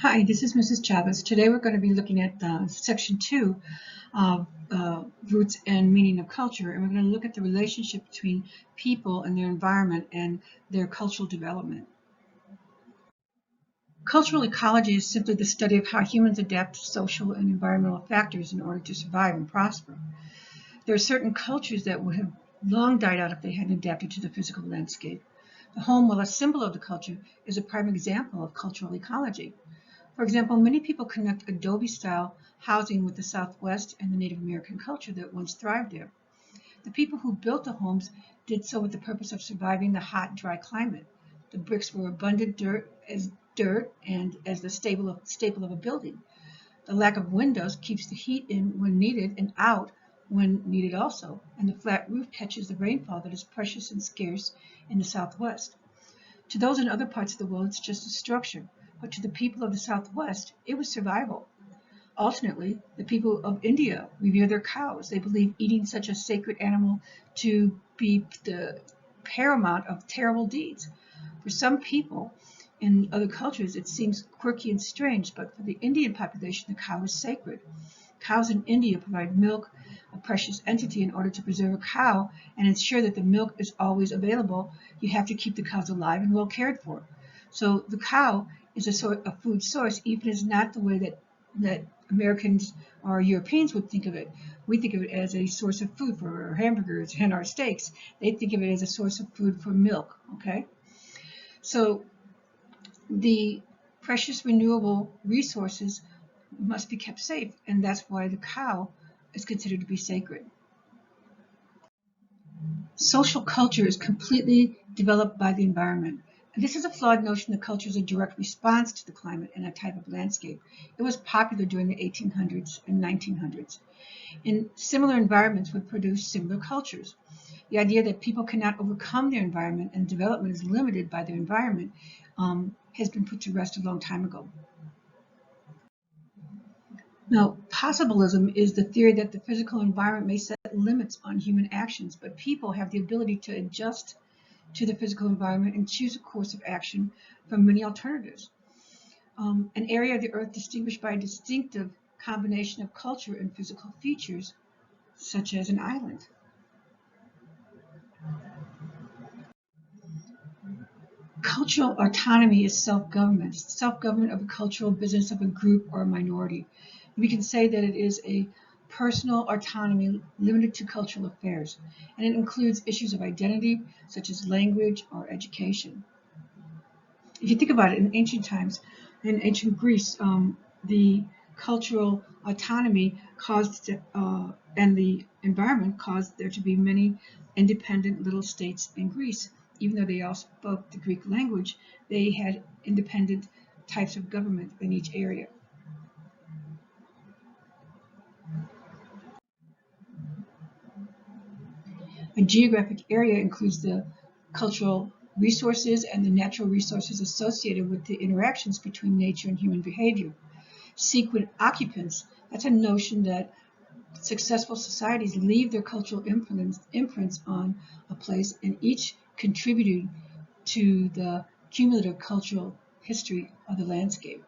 Hi, this is Mrs. Chavez. Today we're going to be looking at Section 2 of Roots and Meaning of Culture, and we're going to look at the relationship between people and their environment and their cultural development. Cultural ecology is simply the study of how humans adapt to social and environmental factors in order to survive and prosper. There are certain cultures that would have long died out if they hadn't adapted to the physical landscape. The home, while a symbol of the culture, is a prime example of cultural ecology. For example, many people connect adobe-style housing with the Southwest and the Native American culture that once thrived there. The people who built the homes did so with the purpose of surviving the hot, dry climate. The bricks were abundant dirt and as the staple of a building. The lack of windows keeps the heat in when needed and out when needed also, and the flat roof catches the rainfall that is precious and scarce in the Southwest. To those in other parts of the world, it's just a structure. But to the people of the Southwest, it was survival. Alternately, the people of India revere their cows. They believe eating such a sacred animal to be the paramount of terrible deeds. For some people in other cultures, it seems quirky and strange, but for the Indian population, the cow is sacred. Cows in India provide milk, a precious entity. In order to preserve a cow and ensure that the milk is always available, you have to keep the cows alive and well cared for. So the cow is a food source, even if it's not the way that Americans or Europeans would think of it. We think of it as a source of food for our hamburgers and our steaks. They think of it as a source of food for milk, okay? So the precious renewable resources must be kept safe, and that's why the cow is considered to be sacred. Social culture is completely developed by the environment. This is a flawed notion that culture is a direct response to the climate and a type of landscape. It was popular during the 1800s and 1900s. In similar environments would produce similar cultures. The idea that people cannot overcome their environment and development is limited by their environment has been put to rest a long time ago. Now, possibilism is the theory that the physical environment may set limits on human actions, but people have the ability to adjust to the physical environment and choose a course of action from many alternatives. An area of the earth distinguished by a distinctive combination of culture and physical features, such as an island. Cultural autonomy is self-government. Self-government of a cultural business of a group or a minority. We can say that it is a personal autonomy limited to cultural affairs, and it includes issues of identity, such as language or education. If you think about it, in ancient times, in ancient Greece, the cultural autonomy caused, and the environment caused there to be many independent little states in Greece. Even though they all spoke the Greek language, they had independent types of government in each area. A geographic area includes the cultural resources and the natural resources associated with the interactions between nature and human behavior. Sequent occupants, that's a notion that successful societies leave their cultural imprints on a place and each contributing to the cumulative cultural history of the landscape.